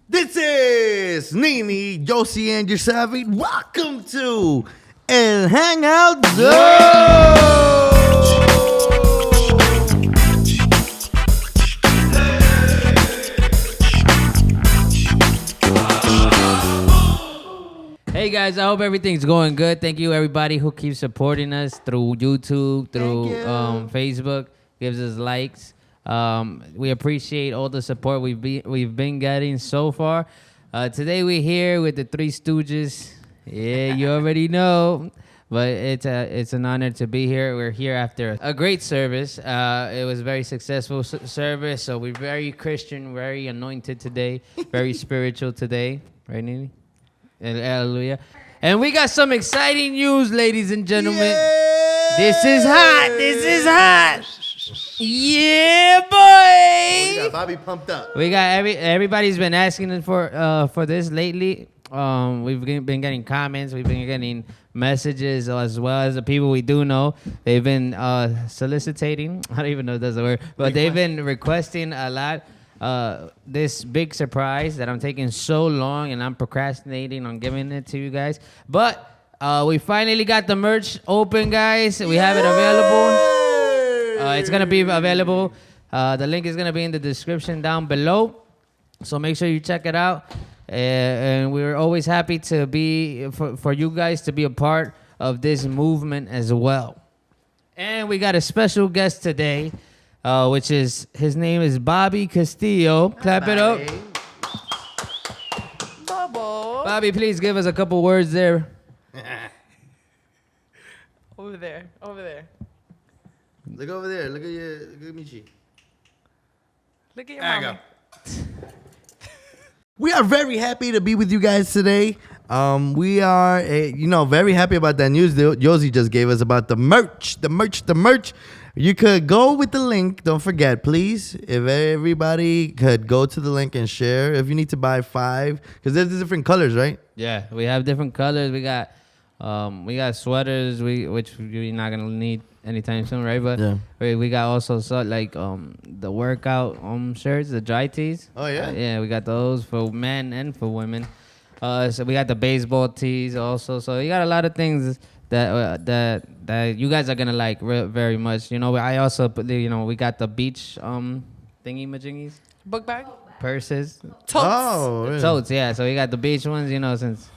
This is Nini, Josie, and Giuseppe. Welcome to El HangOut Zone. Hey guys, I hope everything's going good. Thank you everybody who keeps supporting us through YouTube, through Facebook, gives us likes. We appreciate all the support we've been getting so far. Today we're here with the Three Stooges. Yeah, you already know, but it's an honor to be here. We're here after a great service. It was a very successful service, so we're very Christian, very anointed today, very spiritual today, right, Nini? Hallelujah. And we got some exciting news, ladies and gentlemen. Yeah. This is hot. This is hot. Yeah, boy. We got Bobby pumped up. We got everybody's been asking for this lately. We've been getting comments. We've been getting messages as well as the people we do know. They've been soliciting. I don't even know if that's a word, but they've been requesting a lot. This big surprise that I'm taking so long and I'm procrastinating on giving it to you guys. But we finally got the merch open, guys. We have it available. It's going to be available. The link is going to be in the description down below. So make sure you check it out. And we're always happy to be, for you guys to be a part of this movement as well. And we got a special guest today. Which is, his name is Bobby Castillo. Clap it up. Bobby, please give us a couple words there. Over there. Look over there. Look at Michi. Look at your mama. We are very happy to be with you guys today. We are, very happy about that news that Josie just gave us about the merch. You could go with the link. Don't forget, please. If everybody could go to the link and share. If you need to buy 5, because there's different colors, right? Yeah, we have different colors. We got sweaters, which you're not gonna need anytime soon, right? But yeah. we got also the workout shirts, the dry tees. Oh yeah. Yeah, we got those for men and for women. So we got the baseball tees also. So you got a lot of things that you guys are gonna like very much. I also put we got the beach thingy majingies, Book bag? purses, Totes. Oh, really? totes. Yeah, so we got the beach ones. Since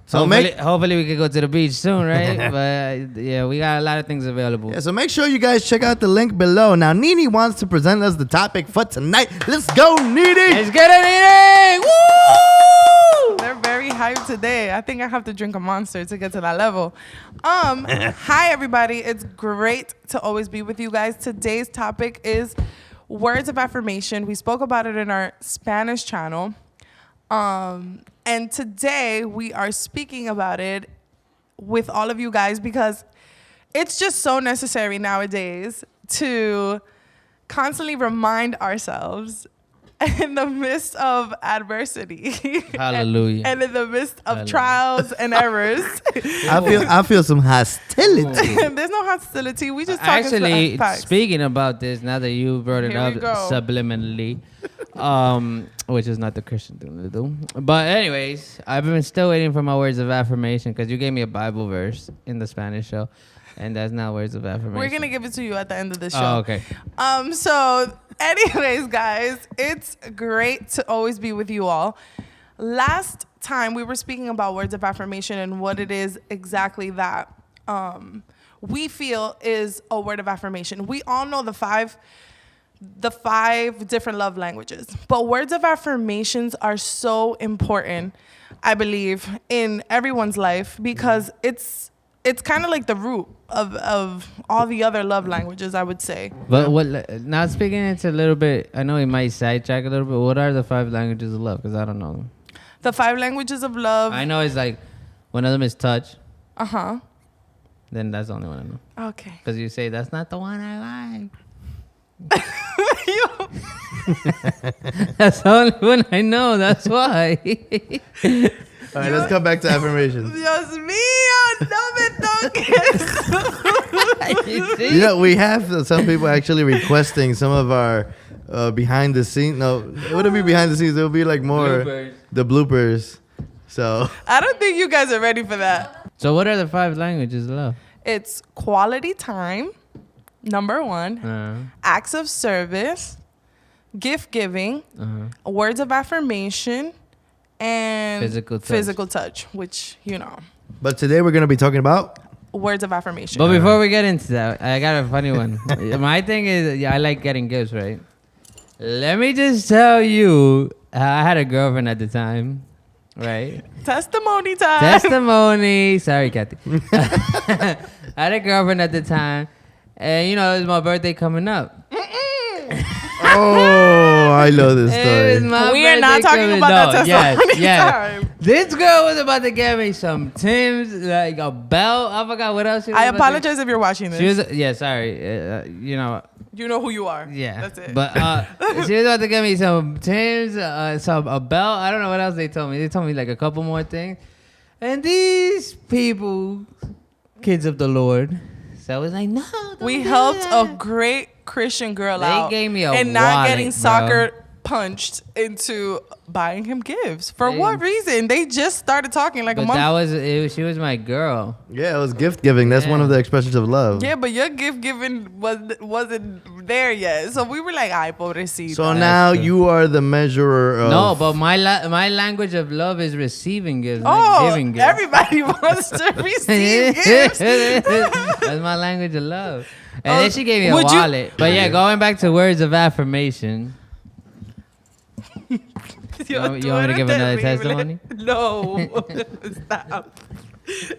So hopefully we can go to the beach soon, right? But yeah, we got a lot of things available. Yeah, so make sure you guys check out the link below. Now, Nini wants to present us the topic for tonight. Let's go, Nini! Let's get it, Nini! Woo! They're very hyped today. I think I have to drink a Monster to get to that level. Hi, everybody. It's great to always be with you guys. Today's topic is words of affirmation. We spoke about it in our Spanish channel. And today we are speaking about it with all of you guys because it's just so necessary nowadays to constantly remind ourselves in the midst of adversity. Hallelujah. and in the midst of trials and errors. I feel some hostility. There's no hostility. We just talking Actually, facts. speaking about this, now that you brought it Here up we go. subliminally, which is not the Christian thing to do. But anyways, I've been still waiting for my words of affirmation because you gave me a Bible verse in the Spanish show, and that's not words of affirmation. We're gonna give it to you at the end of the show. Oh, okay. So anyways, guys, it's great to always be with you all. Last time we were speaking about words of affirmation and what it is exactly that we feel is a word of affirmation. We all know the five different love languages, but words of affirmations are so important, I believe, in everyone's life because it's kind of like the root of all the other love languages, I would say. But now speaking into a little bit, I know it might sidetrack a little bit. What are the 5 languages of love? Because I don't know them. The 5 languages of love. I know it's like one of them is touch. Uh-huh. Then that's the only one I know. Okay. Because you say that's not the one I like. That's the only one I know. That's why. All right, let's come back to affirmations. Dios mío, no me toques. We have some people actually requesting some of our behind the scenes. No, it wouldn't be behind the scenes. It would be like more Bloopers. the bloopers. So I don't think you guys are ready for that. So what are the 5 languages of love? It's quality time, number 1, acts of service, gift giving, words of affirmation, and Physical touch. which, but today we're gonna be talking about. words of affirmation. But before we get into that, I got a funny one. My thing is, I like getting gifts, right? Let me just tell you, I had a girlfriend at the time, right? Testimony time. Testimony. Sorry, Kathy. I had a girlfriend at the time, and it was my birthday coming up. Oh, I know this It was story. my We are not birthday talking coming- about that No, testimony time. This girl was about to get me some Tim's, like a belt. I forgot what else she was I about to- apologize if you're watching this. She was, sorry. You know who you are. Yeah. That's it. But she was about to get me some Tim's, a belt. I don't know what else they told me. They told me like a couple more things. And these people, kids of the Lord, so I was like, no. Don't we do helped that. a great Christian girl They out. gave me a and not wallet, getting bro. soccer punched into buying him gifts. For what reason? They just started talking like a But month. she was my girl. Yeah, it was gift giving. That's one of the expressions of love. Yeah, but your gift giving wasn't there yet. So we were like, ay, pobrecita. So now true. you are the measurer of. No, but my language of love is receiving gifts, not oh, giving gifts. everybody wants to receive gifts. That's my language of love. And then she gave me a Would you- wallet. But yeah, going back to words of affirmation. You want me to give another testimony? No. Stop.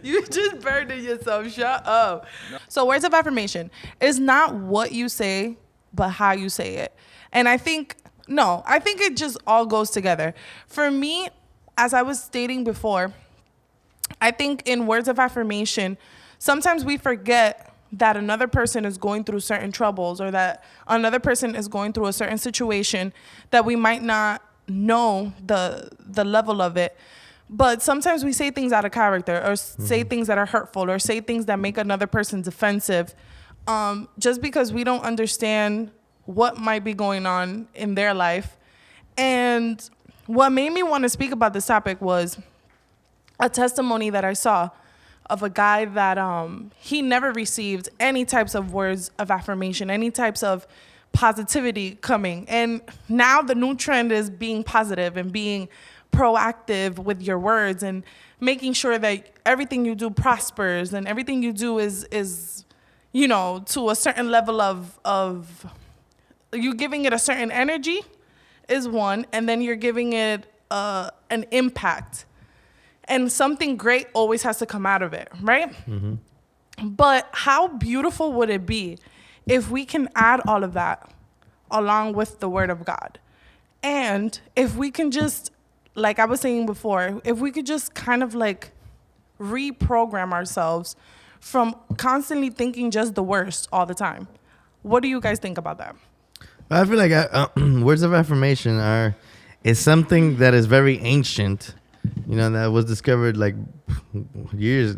You just burdened yourself. Shut up. So words of affirmation is not what you say, but how you say it. And I think it just all goes together. For me, as I was stating before, I think in words of affirmation, sometimes we forget that another person is going through certain troubles or that another person is going through a certain situation that we might not know the level of it. But sometimes we say things out of character or say things that are hurtful or say things that make another person defensive just because we don't understand what might be going on in their life. And what made me want to speak about this topic was a testimony that I saw of a guy that he never received any types of words of affirmation, any types of positivity coming. And now the new trend is being positive and being proactive with your words and making sure that everything you do prospers and everything you do is to a certain level of you giving it a certain energy is one, and then you're giving it an impact. And something great always has to come out of it, right? Mm-hmm. But how beautiful would it be if we can add all of that along with the Word of God? And if we can just, like I was saying before, if we could just kind of like reprogram ourselves from constantly thinking just the worst all the time. What do you guys think about that? I feel like words of affirmation is something that is very ancient. That was discovered like years,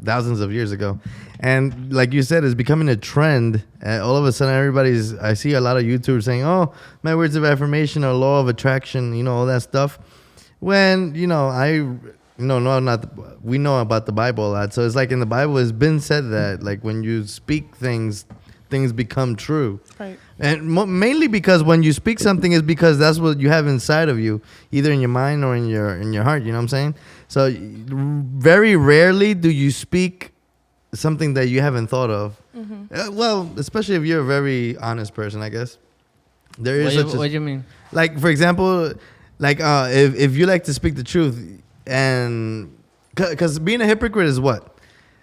thousands of years ago. And like you said, it's becoming a trend. All of a sudden, I see a lot of YouTubers saying, oh, my words of affirmation are law of attraction, all that stuff. When, we know about the Bible a lot. So it's like in the Bible, it's been said that like when you speak things become true. Right. And mainly because when you speak something is because that's what you have inside of you, either in your mind or in your heart. You know what I'm saying? So very rarely do you speak something that you haven't thought of. Mm-hmm. Well, especially if you're a very honest person, I guess. There is what do you mean? Like, for example, like if you like to speak the truth, and because being a hypocrite is what?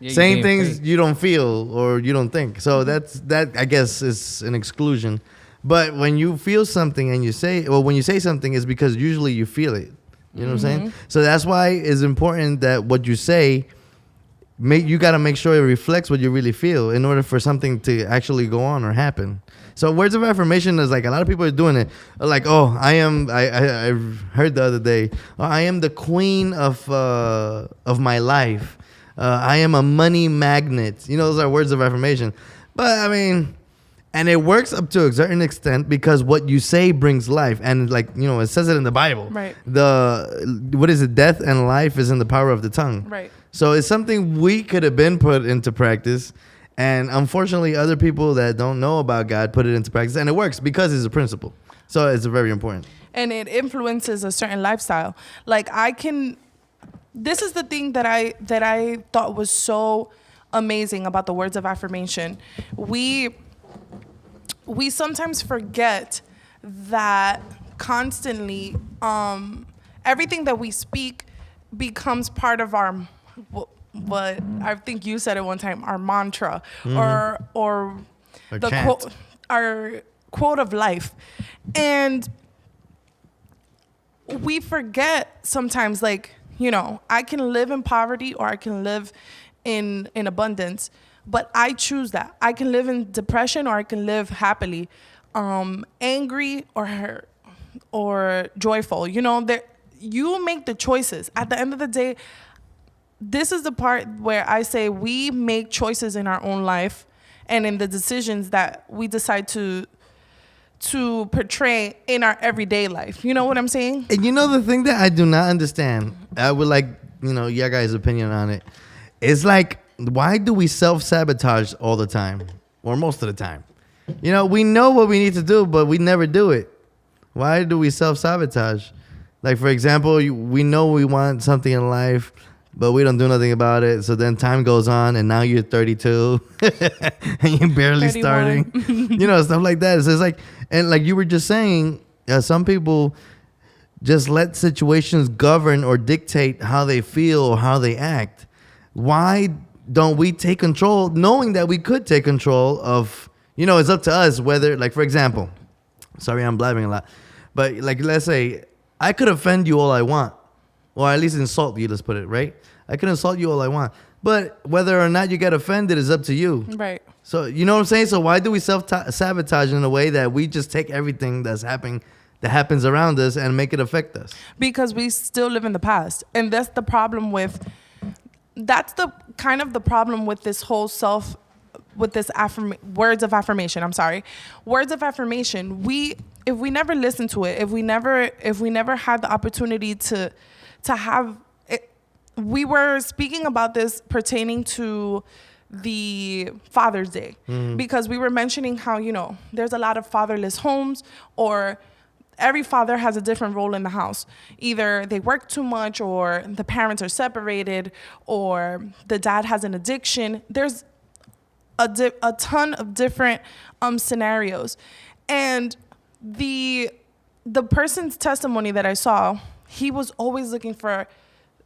Yeah, saying things fake. You don't feel or you don't think. So that I guess is an exclusion. But when you feel something and when you say something, it's because usually you feel it. You know what I'm saying? So that's why it's important that what you say, you got to make sure it reflects what you really feel in order for something to actually go on or happen. So words of affirmation is like a lot of people are doing it. Like, oh, I heard the other day, oh, I am the queen of my life. I am a money magnet. Those are words of affirmation. But I mean, And it works up to a certain extent because what you say brings life. And like, it says it in the Bible. Right. What is it? Death and life is in the power of the tongue. Right. So it's something we could have been put into practice. And unfortunately, other people that don't know about God put it into practice. And it works because it's a principle. So it's very important. And it influences a certain lifestyle. Like this is the thing that I thought was so amazing about the words of affirmation. We sometimes forget that constantly everything that we speak becomes part of our what I think you said at one time, our mantra, or our quote of life. And we forget sometimes, like, I can live in poverty or I can live in abundance, but I choose that. I can live in depression or I can live happily, angry or joyful. That you make the choices. At the end of the day, this is the part where I say we make choices in our own life and in the decisions that we decide to portray in our everyday life. You know what I'm saying? And the thing that I do not understand, I would like, your guys' opinion on it. It's like, why do we self-sabotage all the time? Or most of the time? We know what we need to do, but we never do it. Why do we self-sabotage? Like, for example, we know we want something in life, but we don't do nothing about it. So then time goes on, and now you're 32, and you're barely 31. starting. Stuff like that. So it's like, and like you were just saying, some people just let situations govern or dictate how they feel or how they act. Why don't we take control, knowing that we could take control of, it's up to us whether, like, for example, sorry, I'm blabbing a lot, but like, let's say I could offend you all I want, or at least insult you, let's put it, right? I can insult you all I want, but whether or not you get offended is up to you. Right. So, you know what I'm saying? So why do we self-sabotage in a way that we just take everything that happens around us and make it affect us? Because we still live in the past. And that's the problem that's the kind of the problem with this whole words of affirmation. I'm sorry. Words of affirmation. If we never listen to it, if we never had the opportunity to have it, we were speaking about this pertaining to the Father's Day, because we were mentioning how, there's a lot of fatherless homes, or every father has a different role in the house. Either they work too much, or the parents are separated, or the dad has an addiction. There's a ton of different scenarios. And the person's testimony that I saw, he was always looking for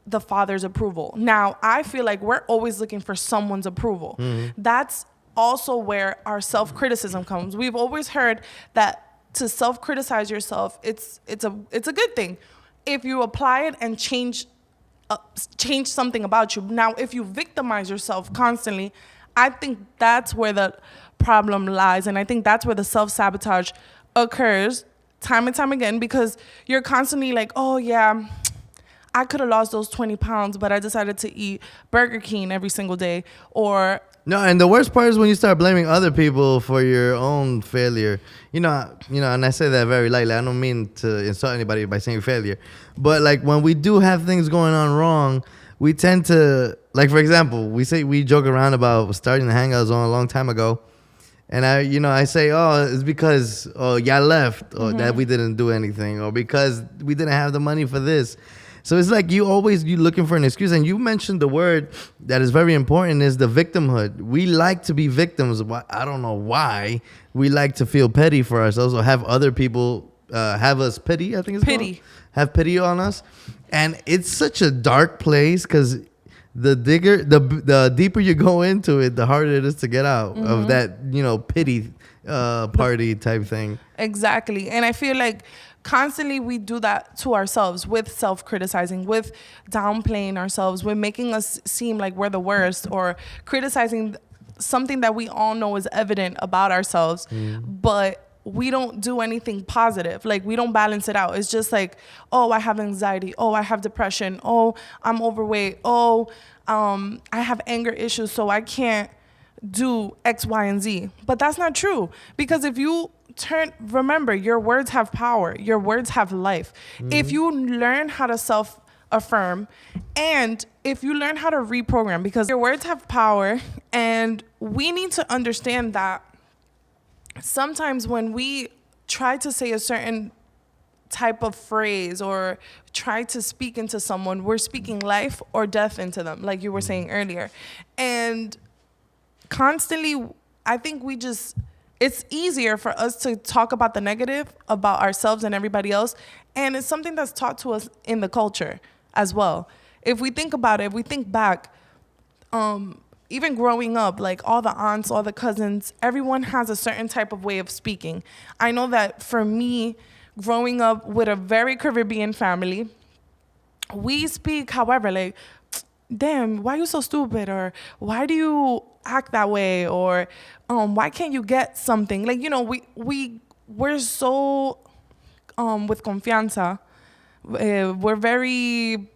the father's approval. Now, I feel like we're always looking for someone's approval. That's also where our self-criticism comes. We've always heard that to self-criticize yourself, it's a good thing if you apply it and change something about you. Now, if you victimize yourself constantly, I think that's where the problem lies, and I think that's where the self-sabotage occurs time and time again, because you're constantly like, oh yeah, I could have lost those 20 pounds, but I decided to eat Burger King every single day. Or no, and the worst part is when you start blaming other people for your own failure. And I say that very lightly. I don't mean to insult anybody by saying failure, but like when we do have things going on wrong, we tend to, like, for example, we joke around about starting the HangOut Zone a long time ago. And I say, oh, it's because y'all left, or that we didn't do anything, or because we didn't have the money for this. So it's like you looking for an excuse. And you mentioned the word that is very important, is the victimhood. We like to be victims. I don't know why. We like to feel petty for ourselves, or have other people have us pity, I think it's pity. called. Have pity on us. And it's such a dark place, because the deeper you go into it, the harder it is to get out of that, pity party type thing. Exactly. And I feel like constantly we do that to ourselves, with self-criticizing, with downplaying ourselves, with making us seem like we're the worst, or criticizing something that we all know is evident about ourselves, but we don't do anything positive. Like, we don't balance it out. It's just like, oh, I have anxiety. Oh, I have depression. Oh, I'm overweight. Oh, I have anger issues, so I can't do X, Y, and Z. But that's not true. Because if you remember, your words have power. Your words have life. If you learn how to self-affirm, and if you learn how to reprogram, because your words have power, and we need to understand that sometimes when we try to say a certain type of phrase or try to speak into someone, we're speaking life or death into them, like you were saying earlier. And constantly, I think it's easier for us to talk about the negative about ourselves and everybody else. And it's something that's taught to us in the culture as well. If we think about it, if we think back, even growing up, like all the aunts, all the cousins, everyone has a certain type of way of speaking. I know that for me, growing up with a very Caribbean family, we speak, however, like, damn, why are you so stupid? Or why do you act that way? Or why can't you get something? Like, you know, we're so with confianza. We're very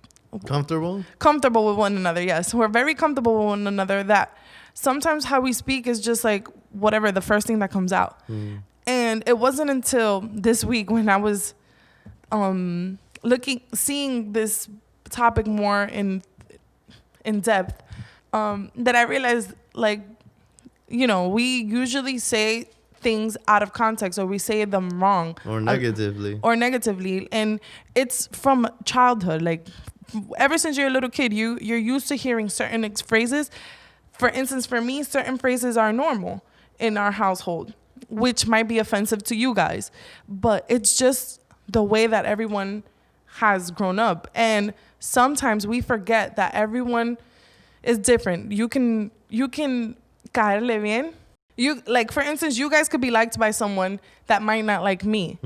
comfortable with one another. Yes, we're very comfortable with one another that sometimes how we speak is just like whatever, the first thing that comes out. And it wasn't until this week when I was seeing this topic more in depth, that I realized, like, you know, we usually say things out of context, or we say them wrong, or negatively, and it's from childhood. Like, ever since you're a little kid, you're used to hearing certain phrases. For instance, for me, certain phrases are normal in our household, which might be offensive to you guys, but it's just the way that everyone has grown up. And sometimes we forget that everyone is different. You can caerle bien. You, like, for instance, you guys could be liked by someone that might not like me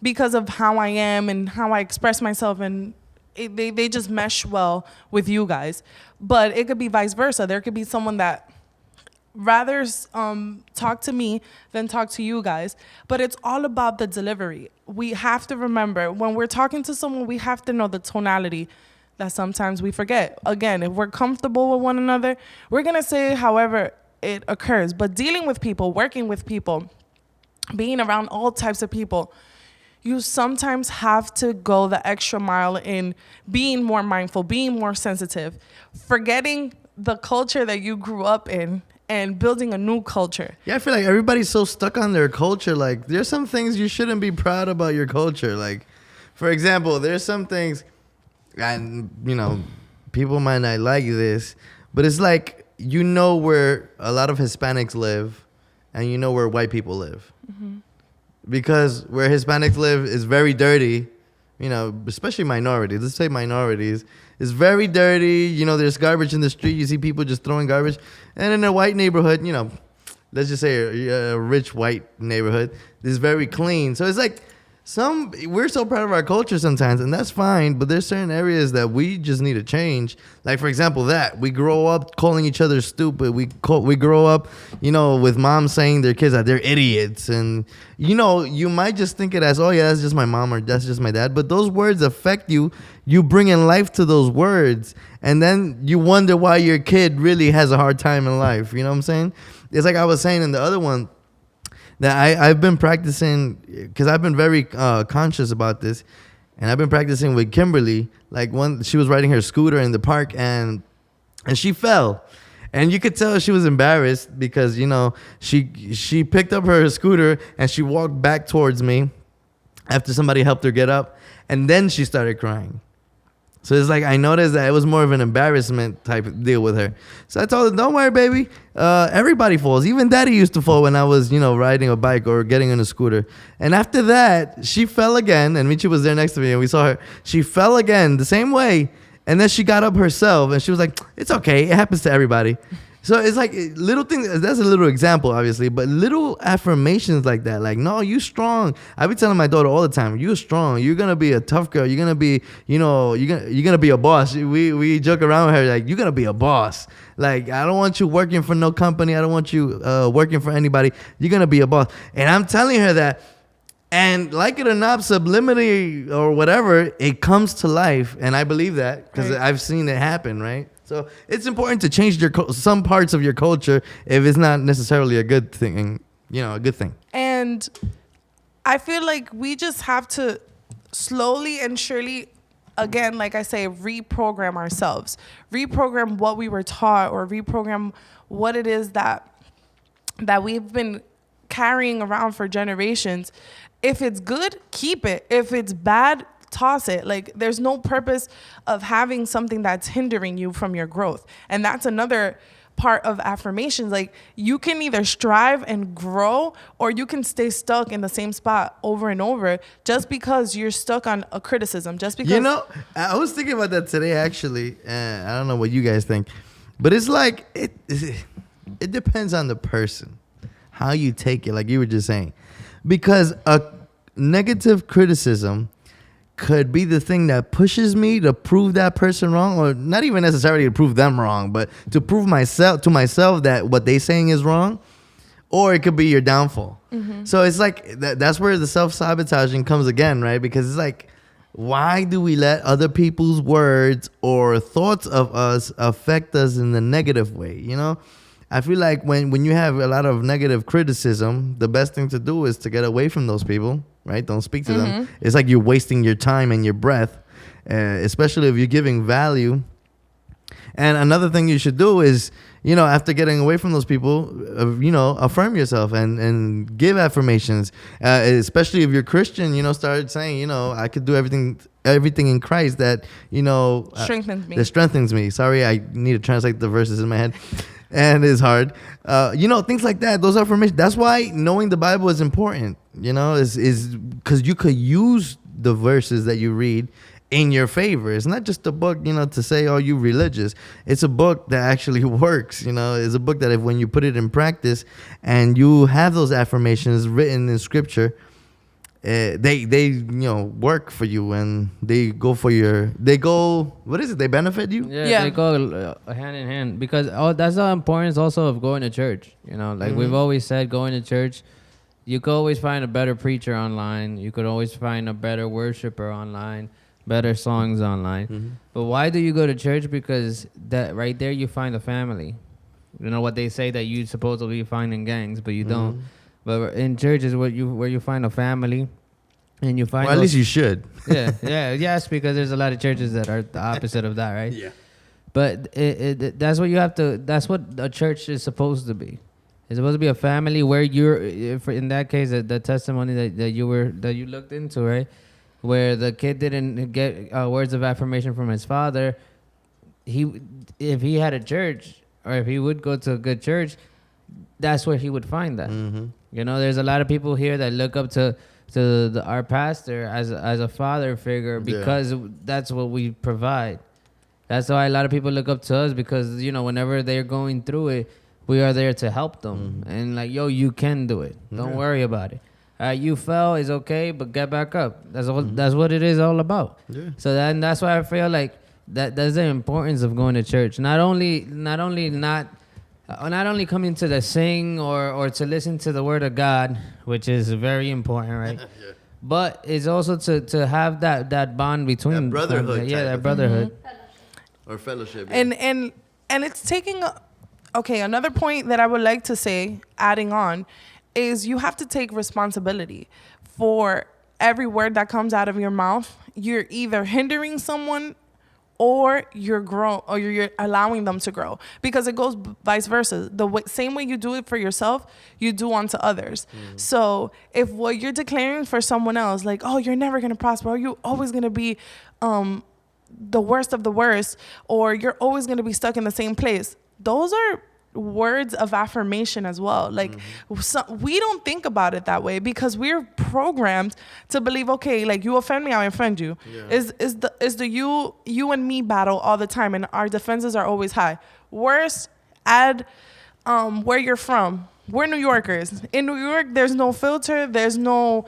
because of how I am and how I express myself, and they just mesh well with you guys. But it could be vice versa. There could be someone that rather talk to me than talk to you guys. But it's all about the delivery. We have to remember, when we're talking to someone, we have to know the tonality that sometimes we forget. Again, if we're comfortable with one another, we're going to say however it occurs. But dealing with people, working with people, being around all types of people, you sometimes have to go the extra mile in being more mindful, being more sensitive, forgetting the culture that you grew up in and building a new culture. Yeah, I feel like everybody's so stuck on their culture. Like, there's some things you shouldn't be proud about your culture. Like, for example, there's some things, and, you know, people might not like this, but it's like, you know where a lot of Hispanics live, and you know where white people live. Because where Hispanics live is very dirty, you know, especially minorities. Let's say minorities. It's very dirty. You know, there's garbage in the street. You see people just throwing garbage. And in a white neighborhood, you know, let's just say a rich white neighborhood, is very clean. So it's like we're so proud of our culture sometimes, and that's fine, but there's certain areas that we just need to change. Like, for example, that we grow up calling each other stupid. We grow up, you know, with moms saying their kids that they're idiots. And, you know, you might just think it as, oh, yeah, that's just my mom or that's just my dad. But those words affect you. You bring in life to those words. And then you wonder why your kid really has a hard time in life. You know what I'm saying? It's like I was saying in the other one, that I've been practicing, because I've been very conscious about this, and I've been practicing with Kimberly. Like, she was riding her scooter in the park, and she fell, and you could tell she was embarrassed because, you know, she picked up her scooter and she walked back towards me after somebody helped her get up, and then she started crying. So it's like I noticed that it was more of an embarrassment type of deal with her. So I told her, don't worry, baby. Everybody falls. Even Daddy used to fall when I was, you know, riding a bike or getting on a scooter. And after that, she fell again. And Michi was there next to me, and we saw her. She fell again the same way. And then she got up herself, and she was like, it's okay. It happens to everybody. So it's like little things. That's a little example, obviously, but little affirmations like that. Like, no, you strong. I be telling my daughter all the time, you're strong. You're gonna be a tough girl. You're gonna be, you know, you're gonna be a boss. We joke around with her like, you're gonna be a boss. Like, I don't want you working for no company. I don't want you working for anybody. You're gonna be a boss. And I'm telling her that. And like it or not, subliminally or whatever, it comes to life. And I believe that because I've seen it happen, right? So it's important to change some parts of your culture if it's not necessarily a good thing, a good thing. And I feel like we just have to slowly and surely, again, like I say, reprogram ourselves, reprogram what we were taught, or reprogram what it is that we've been carrying around for generations. If it's good, keep it. If it's bad, toss it. Like, there's no purpose of having something that's hindering you from your growth. And that's another part of affirmations. Like, you can either strive and grow, or you can stay stuck in the same spot over and over just because you're stuck on a criticism, just because. I was thinking about that today, actually. I don't know what you guys think, but it's like it depends on the person, how you take it, like you were just saying. Because a negative criticism could be the thing that pushes me to prove that person wrong, or not even necessarily to prove them wrong, but to prove to myself that what they saying is wrong, or it could be your downfall. Mm-hmm. So it's like that's where the self-sabotaging comes again, right? Because it's like, why do we let other people's words or thoughts of us affect us in the negative way? I feel like when you have a lot of negative criticism, the best thing to do is to get away from those people, right? Don't speak to them. It's like you're wasting your time and your breath, especially if you're giving value. And another thing you should do is, after getting away from those people, affirm yourself and give affirmations, especially if you're Christian, start saying, I could do everything in Christ that, strengthens me. That strengthens me. Sorry, I need to translate the verses in my head. And it's hard. Things like that. Those affirmations. That's why knowing the Bible is important, is because you could use the verses that you read in your favor. It's not just a book, to say, oh, you religious. It's a book that actually works. It's a book that when you put it in practice and you have those affirmations written in scripture, they work for you, and they go what is it, they benefit you. They go hand in hand, because that's the importance also of going to church. We've always said, going to church, you could always find a better preacher online, you could always find a better worshiper online, better songs online. But why do you go to church? Because that right there you find a family. What they say, that you supposedly find in gangs, but you don't. But in church is where you find a family, and you find. Well, at least you should. Yes, because there's a lot of churches that are the opposite of that, right? Yeah. But that's what you have to. That's what a church is supposed to be. It's supposed to be a family where in that case, the testimony that you looked into, right, where the kid didn't get words of affirmation from his father. If he had a church, or if he would go to a good church, that's where he would find that. There's a lot of people here that look up to our pastor as a father figure, because that's what we provide. That's why a lot of people look up to us, because whenever they're going through it, we are there to help them. And like, yo, you can do it. Don't worry about it. You fell, is okay, but get back up. That's all. That's what it is all about. So that's why I feel like that's the importance of going to church. Not only coming to sing or to listen to the word of God, which is very important, right? But it's also to have that bond between that brotherhood. That brotherhood or fellowship. And it's taking another point that I would like to say, adding on, is you have to take responsibility for every word that comes out of your mouth. You're either hindering someone, or you're allowing them to grow, because it goes vice versa. Same way you do it for yourself, you do unto others. So if what you're declaring for someone else, like, oh, you're never going to prosper, or you're always going to be the worst of the worst, or you're always going to be stuck in the same place, those are words of affirmation as well. Like, we don't think about it that way, because we're programmed to believe, okay, like, you offend me, I offend you. Is the you and me battle all the time, and our defenses are always high. Worse, add where you're from. We're New Yorkers. In New York, there's no filter, there's no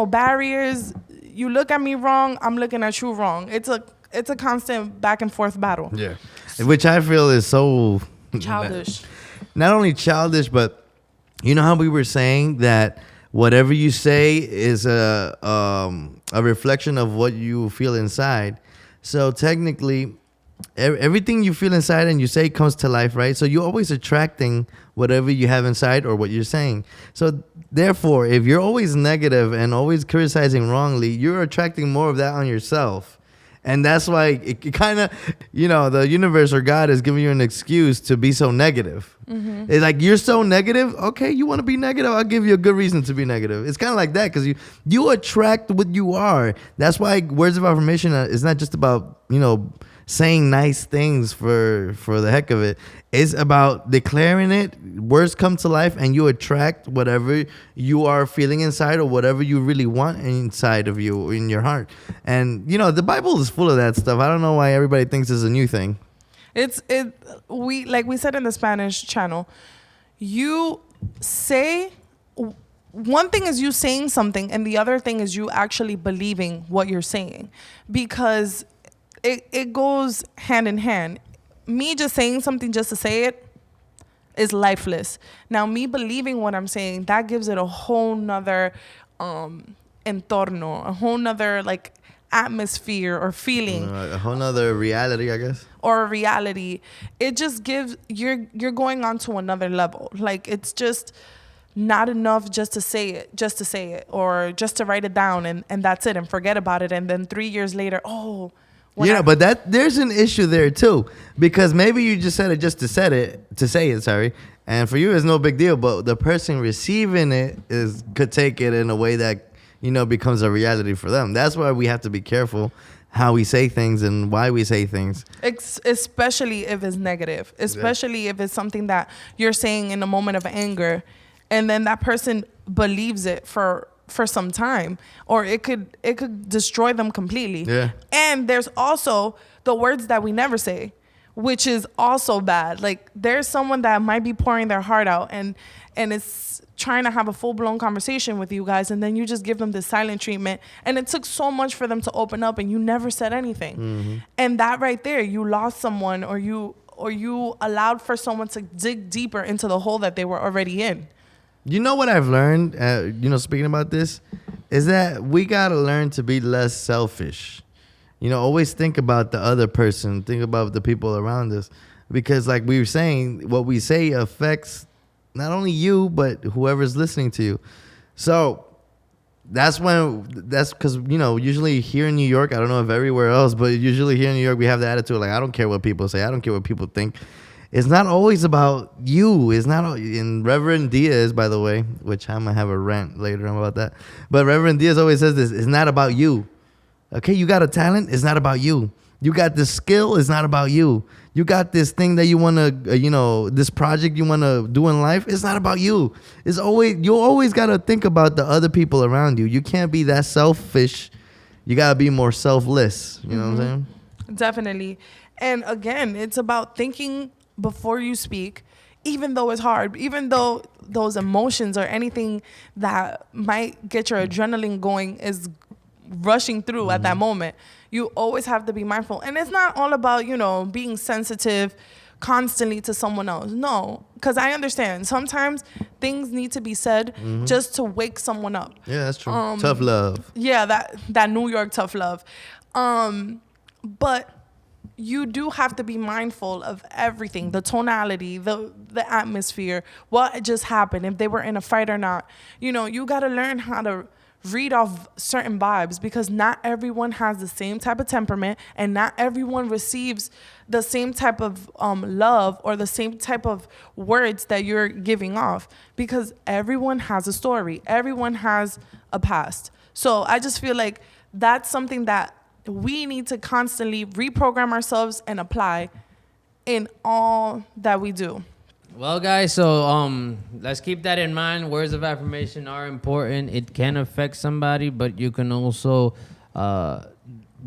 barriers. You look at me wrong, I'm looking at you wrong. It's a constant back and forth battle. Yeah. Which I feel is so childish. Not only childish, but you know how we were saying that whatever you say is a reflection of what you feel inside. So technically, everything you feel inside and you say comes to life, right? So you're always attracting whatever you have inside or what you're saying. So therefore, if you're always negative and always criticizing wrongly, you're attracting more of that on yourself. And that's why it kind of, the universe or God is giving you an excuse to be so negative. Mm-hmm. It's like, you're so negative. Okay, you want to be negative? I'll give you a good reason to be negative. It's kind of like that because you attract what you are. That's why words of affirmation is not just about, saying nice things for the heck of it. It's about declaring it. Words come to life and you attract whatever you are feeling inside or whatever you really want inside of you in your heart. And the Bible is full of that stuff. I don't know why everybody thinks it's a new thing. We like we said in the Spanish channel, you say one thing is you saying something and the other thing is you actually believing what you're saying, because it goes hand in hand. Me just saying something just to say it is lifeless. Now, me believing what I'm saying, that gives it a whole nother entorno, a whole nother like atmosphere or feeling. A whole nother reality, I guess. Or reality. It just gives, you're going on to another level. Like, it's just not enough just to say it, or just to write it down and that's it and forget about it. And then 3 years later, but there's an issue there too, because maybe you just said it just to say it, sorry. And for you, it's no big deal, but the person receiving it could take it in a way that, becomes a reality for them. That's why we have to be careful how we say things and why we say things. Especially if it's negative, especially if it's something that you're saying in a moment of anger, and then that person believes it for some time, or it could destroy them completely. Yeah. And there's also the words that we never say, which is also bad. Like, there's someone that might be pouring their heart out and it's trying to have a full-blown conversation with you guys, and then you just give them this silent treatment, and it took so much for them to open up and you never said anything. Mm-hmm. And that right there, you lost someone, or you allowed for someone to dig deeper into the hole that they were already in. You know what I've learned, speaking about this, is that we got to learn to be less selfish. Always think about the other person, think about the people around us. Because like we were saying, what we say affects not only you, but whoever's listening to you. So that's because, usually here in New York, I don't know if everywhere else, but usually here in New York, we have the attitude like, I don't care what people say. I don't care what people think. It's not always about you. It's not. In Reverend Diaz, by the way, which I'm going to have a rant later on about that. But Reverend Diaz always says this. It's not about you. Okay, you got a talent. It's not about you. You got this skill. It's not about you. You got this thing that you want to, this project you want to do in life. It's not about you. You always got to think about the other people around you. You can't be that selfish. You got to be more selfless. You know what I'm saying? Definitely. And again, it's about thinking before you speak, even though it's hard, even though those emotions or anything that might get your adrenaline going is rushing through at that moment. You always have to be mindful. And it's not all about, being sensitive constantly to someone else. No, because I understand sometimes things need to be said just to wake someone up. Yeah, that's true. Tough love. Yeah, that New York tough love. But you do have to be mindful of everything, the tonality, the atmosphere, what just happened, if they were in a fight or not. You got to learn how to read off certain vibes, because not everyone has the same type of temperament, and not everyone receives the same type of love or the same type of words that you're giving off, because everyone has a story. Everyone has a past. So I just feel like that's something that we need to constantly reprogram ourselves and apply in all that we do. Well, guys, so let's keep that in mind. Words of affirmation are important. It can affect somebody, but you can also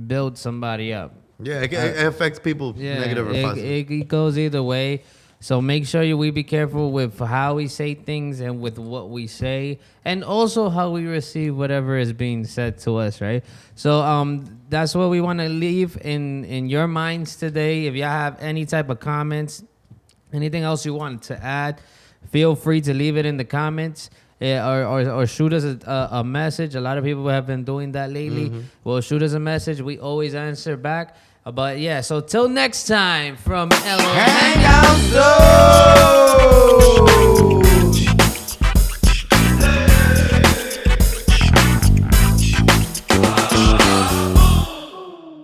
build somebody up. Yeah, it affects people negative or positive. It goes either way. So make sure we be careful with how we say things and with what we say, and also how we receive whatever is being said to us, right? So that's what we want to leave in your minds today. If y'all have any type of comments, anything else you want to add, feel free to leave it in the comments. Or shoot us a message. A lot of people have been doing that lately. Well, shoot us a message. We always answer back. But yeah, so till next time from LA Hang out, so.